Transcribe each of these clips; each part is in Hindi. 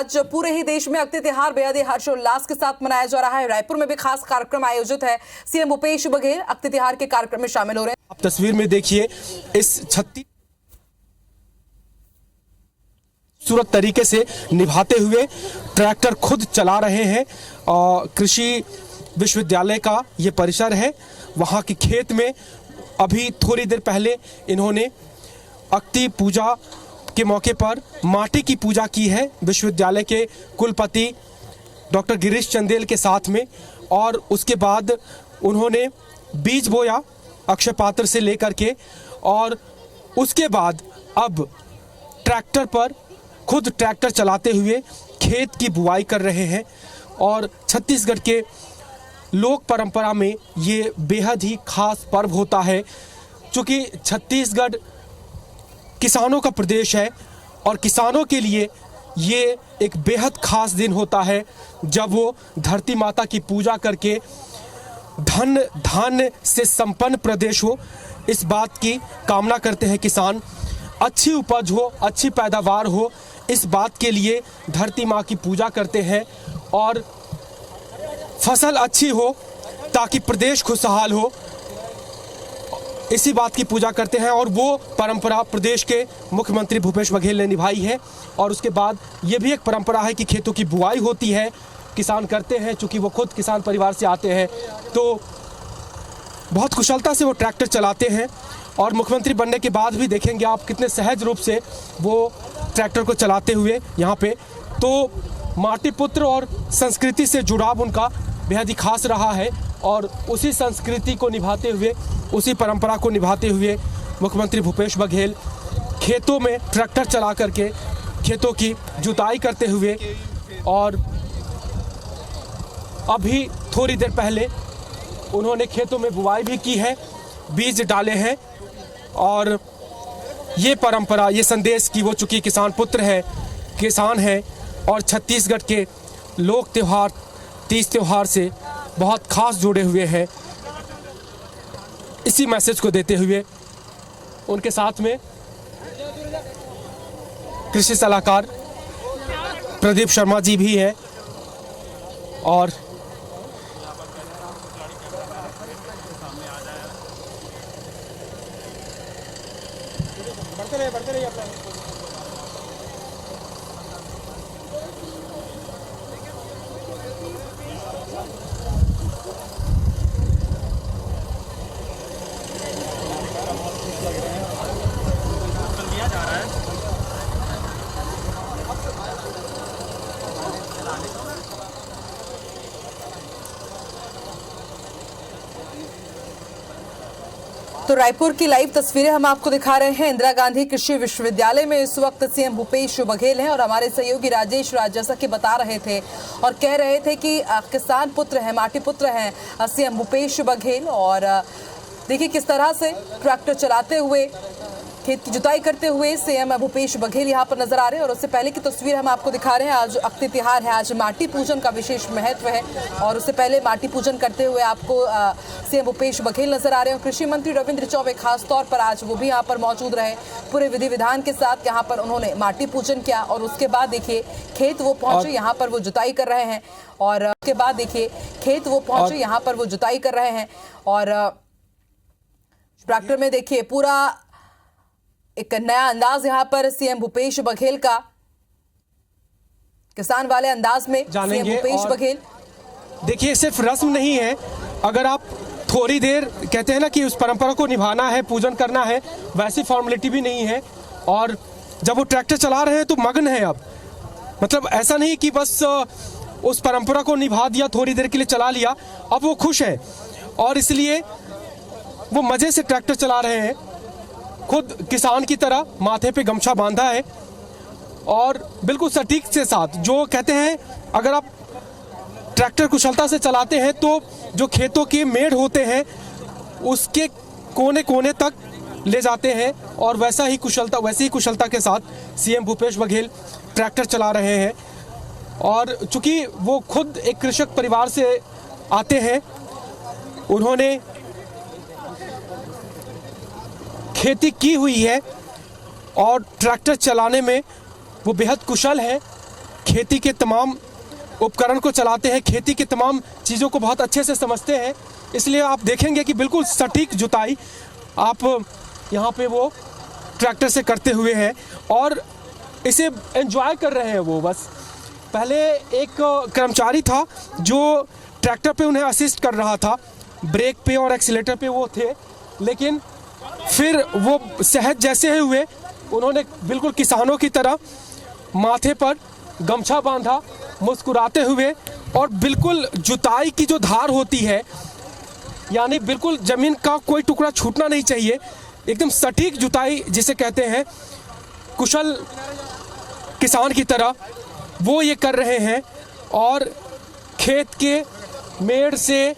आज पूरे ही देश में अक्षय त्योहार बेहद ही हर्षोल्लास के साथ मनाया जा रहा है। रायपुर में भी खास कार्यक्रम आयोजित है। सीएम भूपेश बघेल अक्षय त्योहार के कार्यक्रम में शामिल हो रहे हैं। आप तस्वीर में देखिए इस छत्तीस खूबसूरत तरीके से निभाते हुए ट्रैक्टर खुद चला रहे हैं। कृषि विश्वविद्यालय का ये परिसर है। वहाँ के खेत में अभी थोड़ी देर पहले इन्होंने अक्षय पूजा के मौके पर माटी की पूजा की है विश्वविद्यालय के कुलपति डॉक्टर गिरीश चंदेल के साथ में। और उसके बाद उन्होंने बीज बोया अक्षय पात्र से लेकर के, और उसके बाद अब ट्रैक्टर पर खुद ट्रैक्टर चलाते हुए खेत की बुआई कर रहे हैं। और छत्तीसगढ़ के लोक परंपरा में ये बेहद ही खास पर्व होता है, क्योंकि छत्तीसगढ़ किसानों का प्रदेश है और किसानों के लिए ये एक बेहद खास दिन होता है जब वो धरती माता की पूजा करके धन धान्य से संपन्न प्रदेश हो, इस बात की कामना करते हैं। किसान अच्छी उपज हो, अच्छी पैदावार हो, इस बात के लिए धरती माँ की पूजा करते हैं और फसल अच्छी हो ताकि प्रदेश खुशहाल हो, इसी बात की पूजा करते हैं। और वो परंपरा प्रदेश के मुख्यमंत्री भूपेश बघेल ने निभाई है। और उसके बाद ये भी एक परंपरा है कि खेतों की बुआई होती है, किसान करते हैं, चूँकि वो खुद किसान परिवार से आते हैं तो बहुत कुशलता से वो ट्रैक्टर चलाते हैं। और मुख्यमंत्री बनने के बाद भी देखेंगे आप कितने सहज रूप से वो ट्रैक्टर को चलाते हुए यहाँ पे। तो माटी पुत्र और संस्कृति से जुड़ाव उनका बेहद ही खास रहा है और उसी संस्कृति को निभाते हुए, उसी परंपरा को निभाते हुए मुख्यमंत्री भूपेश बघेल खेतों में ट्रैक्टर चला करके खेतों की जुताई करते हुए, और अभी थोड़ी देर पहले उन्होंने खेतों में बुआई भी की है, बीज डाले हैं। और ये परंपरा, ये संदेश कि वो चूँकि किसान पुत्र है, किसान है और छत्तीसगढ़ के लोक त्यौहार तीज त्यौहार से बहुत खास जुड़े हुए हैं, इसी मैसेज को देते हुए उनके साथ में कृषि सलाहकार प्रदीप शर्मा जी भी हैं। और बढ़ते रहिए अपना। तो रायपुर की लाइव तस्वीरें हम आपको दिखा रहे हैं। इंदिरा गांधी कृषि विश्वविद्यालय में इस वक्त सीएम भूपेश बघेल हैं और हमारे सहयोगी राजेश राज जैसा कि बता रहे थे और कह रहे थे कि किसान पुत्र हैं, माटी पुत्र हैं सीएम भूपेश बघेल। और देखिए किस तरह से ट्रैक्टर चलाते हुए, खेत की जुताई करते हुए सीएम भूपेश बघेल यहाँ पर नजर आ रहे हैं। और उससे पहले की तस्वीर हम आपको दिखा रहे हैं। आज अक्षय त्योहार है, आज माटी पूजन का विशेष महत्व है और उससे पहले माटी पूजन करते हुए आपको सीएम भूपेश बघेल नजर आ रहे हैं। और कृषि मंत्री रविंद्र चौबे खास तौर पर आज वो भी यहाँ पर मौजूद रहे, पूरे विधि विधान के साथ यहाँ पर उन्होंने माटी पूजन किया। और उसके बाद देखिए खेत वो पहुंचे, यहाँ पर वो जुताई कर रहे हैं। और उसके बाद देखिए खेत वो पहुंचे, यहाँ पर वो जुताई कर रहे हैं। और ट्रैक्टर में देखिए पूरा एक नया अंदाज यहाँ पर सीएम भूपेश बघेल का, किसान वाले अंदाज में सीएम भूपेश बघेल। देखिए सिर्फ रस्म नहीं है, अगर आप थोड़ी देर कहते हैं ना कि उस परंपरा को निभाना है, पूजन करना है, वैसी फॉर्मेलिटी भी नहीं है। और जब वो ट्रैक्टर चला रहे हैं तो मगन है। अब मतलब ऐसा नहीं कि बस उस परंपरा को निभा दिया, थोड़ी देर के लिए चला लिया, अब वो खुश है और इसलिए वो मजे से ट्रैक्टर चला रहे हैं। खुद किसान की तरह माथे पे गमछा बांधा है और बिल्कुल सटीक से साथ, जो कहते हैं अगर आप ट्रैक्टर कुशलता से चलाते हैं तो जो खेतों के मेड़ होते हैं उसके कोने कोने तक ले जाते हैं। और वैसी ही कुशलता के साथ सीएम भूपेश बघेल ट्रैक्टर चला रहे हैं। और चूंकि वो खुद एक कृषक परिवार से आते हैं, उन्होंने खेती की हुई है और ट्रैक्टर चलाने में वो बेहद कुशल है। खेती के तमाम उपकरण को चलाते हैं, खेती की तमाम चीज़ों को बहुत अच्छे से समझते हैं, इसलिए आप देखेंगे कि बिल्कुल सटीक जुताई आप यहाँ पे वो ट्रैक्टर से करते हुए हैं और इसे एंजॉय कर रहे हैं वो। बस पहले एक कर्मचारी था जो ट्रैक्टर पे उन्हें असिस्ट कर रहा था, ब्रेक पे और एक्सीलेटर पे वो थे, लेकिन फिर वो सहज जैसे ही हुए उन्होंने बिल्कुल किसानों की तरह माथे पर गमछा बांधा, मुस्कुराते हुए, और बिल्कुल जुताई की जो धार होती है, यानी बिल्कुल ज़मीन का कोई टुकड़ा छूटना नहीं चाहिए, एकदम सटीक जुताई जिसे कहते हैं, कुशल किसान की तरह वो ये कर रहे हैं। और खेत के मेड़ से,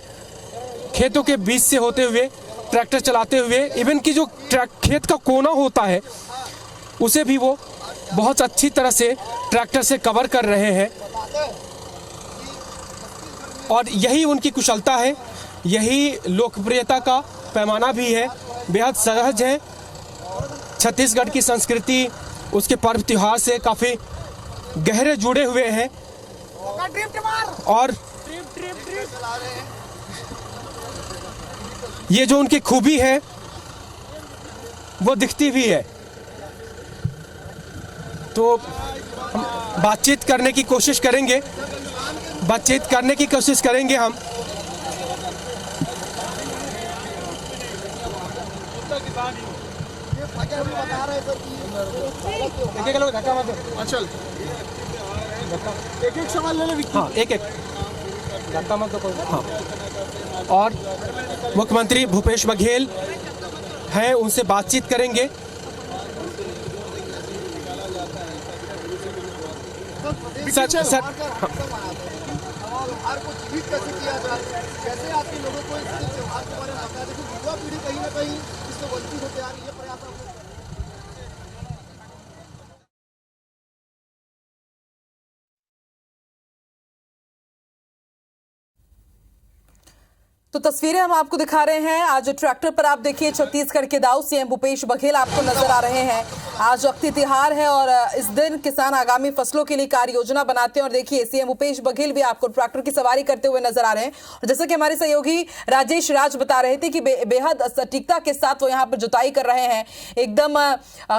खेतों के बीच से होते हुए ट्रैक्टर चलाते हुए, इवन की जो खेत का कोना होता है उसे भी वो बहुत अच्छी तरह से ट्रैक्टर से कवर कर रहे हैं। और यही उनकी कुशलता है, यही लोकप्रियता का पैमाना भी है। बेहद सहज है। छत्तीसगढ़ की संस्कृति, उसके पर्व त्योहार से काफ़ी गहरे जुड़े हुए हैं और ये जो उनकी खूबी है वो दिखती भी है। तो हम बातचीत करने की कोशिश करेंगे हम। एक सवाल ले ले। हाँ, एक धक्का मत दो। हाँ, और मुख्यमंत्री भूपेश बघेल हैं, उनसे बातचीत करेंगे। सर त्योहार को जीवित कैसे किया जाए, कैसे आपके लोगों को इस त्योहार के बारे में आता है। देखो युवा पीढ़ी कहीं ना कहीं इससे वंचित होते आ रही है, प्रयास तो तस्वीरें हम आपको दिखा रहे हैं। आज ट्रैक्टर पर आप देखिए छत्तीसगढ़ के दाऊ सीएम भूपेश बघेल आपको नजर आ रहे हैं। आज अक्ति तिहार है और इस दिन किसान आगामी फसलों के लिए कार्य योजना बनाते हैं और देखिए सीएम भूपेश बघेल भी आपको ट्रैक्टर की सवारी करते हुए नजर आ रहे हैं। और जैसा कि हमारे सहयोगी राजेश राज बता रहे थे कि बेहद सटीकता के साथ वो यहाँ पर जुताई कर रहे हैं। एकदम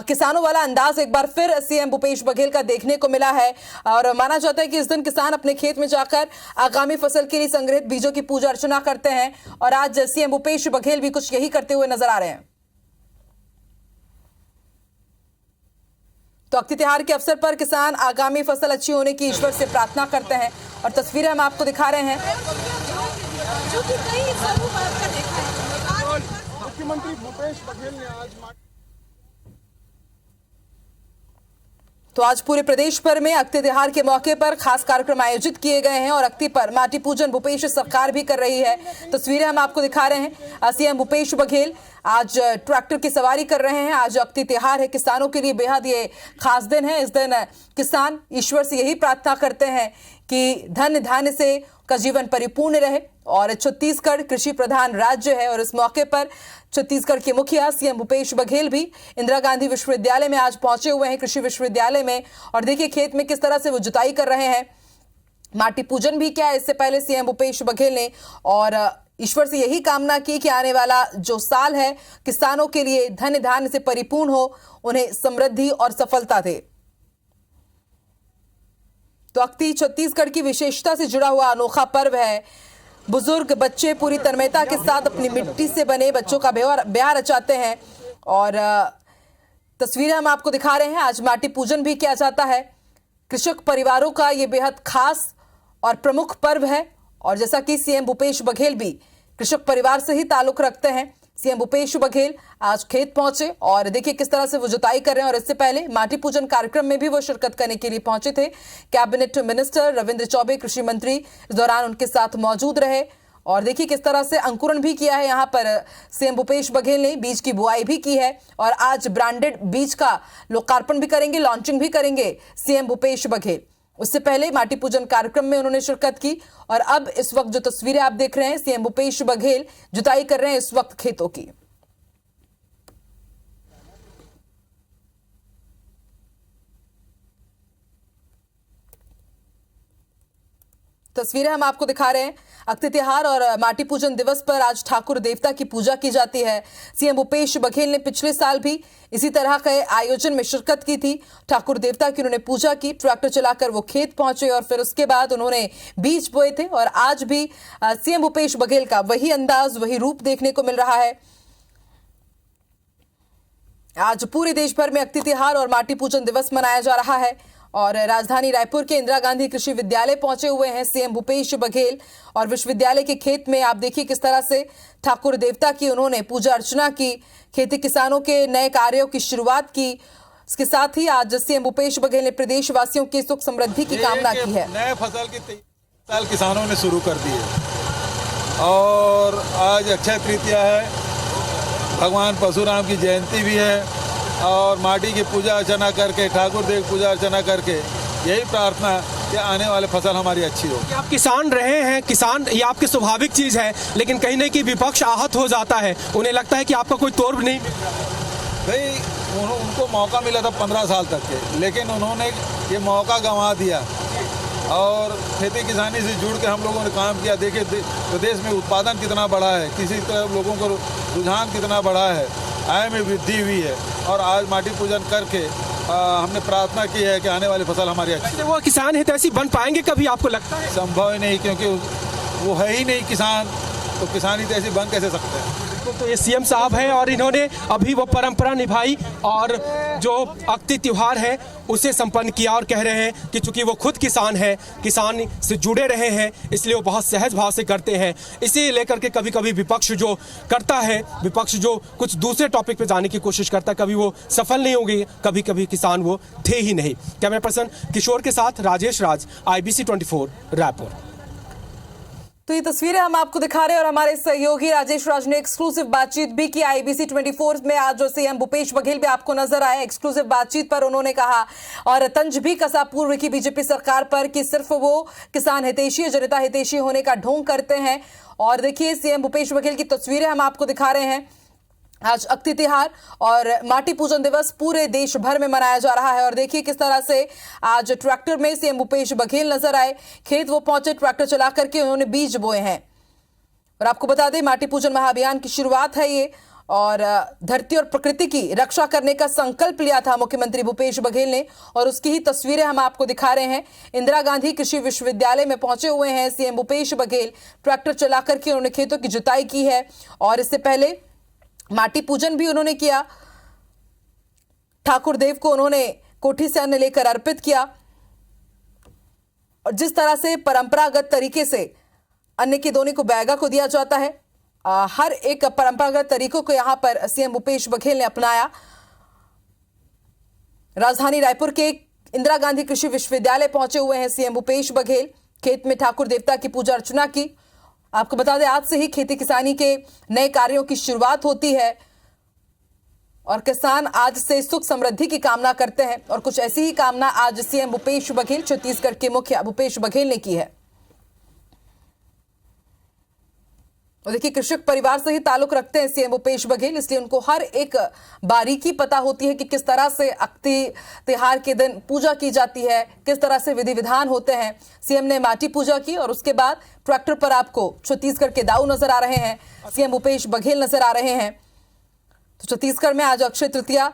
किसानों वाला अंदाज एक बार फिर सीएम भूपेश बघेल का देखने को मिला है और माना जाता है कि इस दिन किसान अपने खेत में जाकर आगामी फसल के लिए संग्रहित बीजों की पूजा अर्चना करते हैं और आज सीएम भूपेश बघेल भी कुछ यही करते हुए नजर आ रहे हैं। तो अक्ति त्योहार के अवसर पर किसान आगामी फसल अच्छी होने की ईश्वर से प्रार्थना करते हैं और तस्वीरें हम आपको दिखा रहे हैं। मुख्यमंत्री भूपेश बघेल ने आज तो आज पूरे प्रदेश भर में अक्ति त्योहार के मौके पर खास कार्यक्रम आयोजित किए गए हैं और अक्ति पर माटी पूजन भूपेश सरकार भी कर रही है। तस्वीरें हम आपको दिखा रहे हैं। सीएम भूपेश बघेल आज ट्रैक्टर की सवारी कर रहे हैं। आज अक्ति त्योहार है, किसानों के लिए बेहद ये खास दिन है। इस दिन किसान ईश्वर से यही प्रार्थना करते हैं कि धन धान्य से का जीवन परिपूर्ण रहे और छत्तीसगढ़ कृषि प्रधान राज्य है और इस मौके पर छत्तीसगढ़ के मुखिया सीएम भूपेश बघेल भी इंदिरा गांधी विश्वविद्यालय में आज पहुंचे हुए हैं, कृषि विश्वविद्यालय में। और देखिए खेत में किस तरह से वो जुताई कर रहे हैं। माटी पूजन भी किया इससे पहले सीएम भूपेश बघेल ने और ईश्वर से यही कामना की कि आने वाला जो साल है किसानों के लिए धन धान्य से परिपूर्ण हो, उन्हें समृद्धि और सफलता दे। तो अक्ति छत्तीसगढ़ की विशेषता से जुड़ा हुआ अनोखा पर्व है। बुजुर्ग बच्चे पूरी तन्मयता के साथ अपनी मिट्टी से बने बच्चों का ब्याह रचाते हैं और तस्वीरें हम आपको दिखा रहे हैं। आज माटी पूजन भी किया जाता है। कृषक परिवारों का ये बेहद खास और प्रमुख पर्व है और जैसा कि सीएम भूपेश बघेल भी कृषक परिवार से ही ताल्लुक रखते हैं। सीएम भूपेश बघेल आज खेत पहुंचे और देखिए किस तरह से वो जुताई कर रहे हैं और इससे पहले माटी पूजन कार्यक्रम में भी वो शिरकत करने के लिए पहुंचे थे। कैबिनेट मिनिस्टर रविंद्र चौबे, कृषि मंत्री इस दौरान उनके साथ मौजूद रहे और देखिए किस तरह से अंकुरण भी किया है। यहाँ पर सीएम भूपेश बघेल ने बीज की बुआई भी की है और आज ब्रांडेड बीज का लोकार्पण भी करेंगे, लॉन्चिंग भी करेंगे सीएम भूपेश बघेल। उससे पहले माटी पूजन कार्यक्रम में उन्होंने शिरकत की और अब इस वक्त जो तस्वीरें आप देख रहे हैं, सीएम भूपेश बघेल जुताई कर रहे हैं इस वक्त खेतों की। तस्वीरें हम आपको दिखा रहे हैं। अक्षय त्योहार और माटी पूजन दिवस पर आज ठाकुर देवता की पूजा की जाती है। सीएम भूपेश बघेल ने पिछले साल भी इसी तरह के आयोजन में शिरकत की थी। ठाकुर देवता की उन्होंने पूजा की, ट्रैक्टर चलाकर वो खेत पहुंचे और फिर उसके बाद उन्होंने बीज बोए थे। और आज भी सीएम भूपेश बघेल का वही अंदाज, वही रूप देखने को मिल रहा है। आज पूरे देश भर में अक्षय त्योहार और माटी पूजन दिवस मनाया जा रहा है और राजधानी रायपुर के इंदिरा गांधी कृषि विद्यालय पहुंचे हुए हैं सीएम भूपेश बघेल। और विश्वविद्यालय के खेत में आप देखिए किस तरह से ठाकुर देवता की उन्होंने पूजा अर्चना की, खेती किसानों के नए कार्यों की शुरुआत की। इसके साथ ही आज सीएम भूपेश बघेल ने प्रदेशवासियों की सुख समृद्धि की कामना की है। नए फसल की साल किसानों ने शुरू कर दी है और आज अक्षय तृतीया है, भगवान परशुराम की जयंती भी है और माटी की पूजा अर्चना करके, ठाकुर देव पूजा अर्चना करके यही प्रार्थना कि आने वाले फसल हमारी अच्छी हो। आप किसान रहे हैं, किसान ये आपकी स्वाभाविक चीज़ है, लेकिन कहीं ना कहीं विपक्ष आहत हो जाता है, उन्हें लगता है कि आपका कोई तोड़ नहीं। भाई उनको मौका मिला था 15 साल तक के, लेकिन उन्होंने ये मौका गंवा दिया और खेती किसानी से जुड़ के हम लोगों ने काम किया। देखिए प्रदेश में उत्पादन कितना बढ़ा है, किसी तरह लोगों को रुझान कितना बढ़ा है, आय में वृद्धि हुई है और आज माटी पूजन करके हमने प्रार्थना की है कि आने वाली फसल हमारी अच्छी। वो किसान हितैषी बन पाएंगे कभी, आपको लगता है? संभव ही नहीं, क्योंकि वो है ही नहीं किसान, तो किसान हितैषी बन कैसे सकते हैं। तो ये सीएम साहब हैं और इन्होंने अभी वो परंपरा निभाई और जो अक्षय त्योहार है उसे संपन्न किया और कह रहे हैं कि चूंकि वो खुद किसान है, किसान से जुड़े रहे हैं, इसलिए वो बहुत सहज भाव से करते हैं। इसी लेकर के कभी कभी विपक्ष जो करता है, विपक्ष जो कुछ दूसरे टॉपिक पे जाने की कोशिश करता है, कभी वो सफल नहीं होंगे, कभी कभी किसान वो थे ही नहीं। कैमरा पर्सन किशोर के साथ राजेश राज, IBC 24 रायपुर। तो ये तस्वीरें हम आपको दिखा रहे हैं और हमारे सहयोगी राजेश राज ने एक्सक्लूसिव बातचीत भी की IBC 24 में। आज जो सीएम भूपेश बघेल भी आपको नजर आए एक्सक्लूसिव बातचीत पर, उन्होंने कहा और तंज भी कसा पूर्व की बीजेपी सरकार पर कि सिर्फ वो किसान हितैषी, जनता हितैषी होने का ढोंग करते हैं। और देखिए सीएम भूपेश बघेल की तस्वीरें हम आपको दिखा रहे हैं। आज अक्षय त्योहार और माटी पूजन दिवस पूरे देश भर में मनाया जा रहा है और देखिए किस तरह से आज ट्रैक्टर में सीएम भूपेश बघेल नजर आए, खेत वो पहुंचे, ट्रैक्टर चला करके उन्होंने बीज बोए हैं। और आपको बता दें माटी पूजन महाअभियान की शुरुआत है ये और धरती और प्रकृति की रक्षा करने का संकल्प लिया था मुख्यमंत्री भूपेश बघेल ने और उसकी ही तस्वीरें हम आपको दिखा रहे हैं। इंदिरा गांधी कृषि विश्वविद्यालय में पहुंचे हुए हैं सीएम भूपेश बघेल, ट्रैक्टर चला करके उन्होंने खेतों की जुताई की है और इससे पहले माटी पूजन भी उन्होंने किया। ठाकुर देव को उन्होंने कोठी से अन्न लेकर अर्पित किया और जिस तरह से परंपरागत तरीके से अन्न के दोने को बैगा को दिया जाता है, हर एक परंपरागत तरीकों को यहां पर सीएम भूपेश बघेल ने अपनाया। राजधानी रायपुर के इंदिरा गांधी कृषि विश्वविद्यालय पहुंचे हुए हैं सीएम भूपेश बघेल, खेत में ठाकुर देवता की पूजा अर्चना की। आपको बता दें आज से ही खेती किसानी के नए कार्यों की शुरुआत होती है और किसान आज से सुख समृद्धि की कामना करते हैं और कुछ ऐसी ही कामना आज सीएम भूपेश बघेल, छत्तीसगढ़ के मुखिया भूपेश बघेल ने की है। और देखिए कृषक परिवार से ही ताल्लुक रखते हैं सीएम भूपेश बघेल, इसलिए उनको हर एक बारीकी पता होती है कि किस तरह से अक्षय त्योहार के दिन पूजा की जाती है, किस तरह से विधि विधान होते हैं। सीएम ने माटी पूजा की और उसके बाद ट्रैक्टर पर आपको छत्तीसगढ़ के दाऊ नजर आ रहे हैं, सीएम भूपेश बघेल नजर आ रहे हैं। तो छत्तीसगढ़ में आज अक्षय तृतीया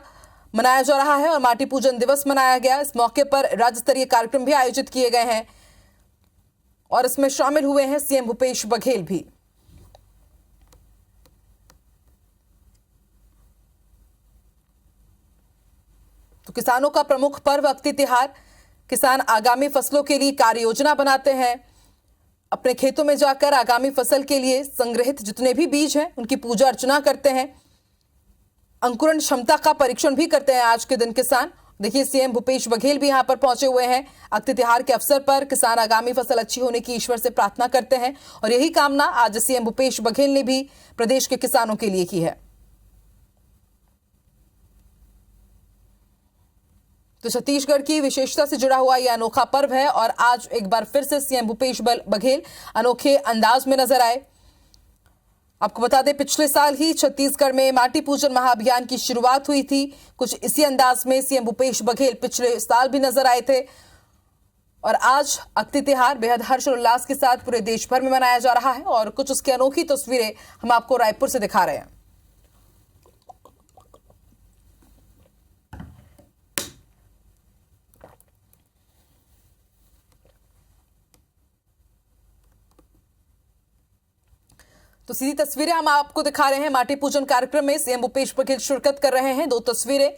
मनाया जा रहा है और माटी पूजन दिवस मनाया गया। इस मौके पर राज्य स्तरीय कार्यक्रम भी आयोजित किए गए हैं और इसमें शामिल हुए हैं सीएम भूपेश बघेल भी। तो किसानों का प्रमुख पर्व अक्षय त्योहार, किसान आगामी फसलों के लिए कार्य योजना बनाते हैं, अपने खेतों में जाकर आगामी फसल के लिए संग्रहित जितने भी बीज हैं उनकी पूजा अर्चना करते हैं, अंकुरण क्षमता का परीक्षण भी करते हैं आज के दिन किसान। देखिए सीएम भूपेश बघेल भी यहां पर पहुंचे हुए हैं। अक्षय त्योहार के अवसर पर किसान आगामी फसल अच्छी होने की ईश्वर से प्रार्थना करते हैं और यही कामना आज सीएम भूपेश बघेल ने भी प्रदेश के किसानों के लिए की है। तो छत्तीसगढ़ की विशेषता से जुड़ा हुआ यह अनोखा पर्व है और आज एक बार फिर से सीएम भूपेश बघेल अनोखे अंदाज में नजर आए। आपको बता दें पिछले साल ही छत्तीसगढ़ में माटी पूजन महाअभियान की शुरुआत हुई थी। कुछ इसी अंदाज में सीएम भूपेश बघेल पिछले साल भी नजर आए थे और आज अक्ति त्योहार बेहद हर्ष और उल्लास के साथ पूरे देश भर में मनाया जा रहा है और कुछ उसकी अनोखी तस्वीरें हम आपको रायपुर से दिखा रहे हैं। तो सीधी तस्वीरें हम आपको दिखा रहे हैं। माटी पूजन कार्यक्रम में सीएम भूपेश बघेल शिरकत कर रहे हैं। दो तस्वीरें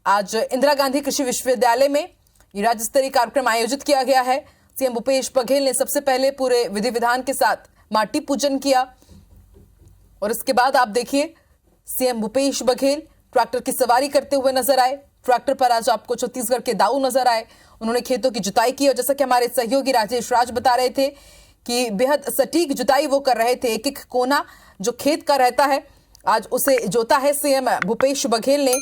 आज इंदिरा गांधी कृषि विश्वविद्यालय में ये राज्य स्तरीय कार्यक्रम आयोजित किया गया है। सीएम भूपेश बघेल ने सबसे पहले पूरे विधि विधान के साथ माटी पूजन किया और इसके बाद आप देखिए सीएम भूपेश बघेल ट्रैक्टर की सवारी करते हुए नजर आए। ट्रैक्टर पर आज आपको छत्तीसगढ़ के दाऊ नजर आए। उन्होंने खेतों की जुताई की और जैसा कि हमारे सहयोगी राजेश राज बता रहे थे कि बेहद सटीक जुताई वो कर रहे थे। एक एक कोना जो खेत का रहता है आज उसे जोता है सीएम भूपेश बघेल ने।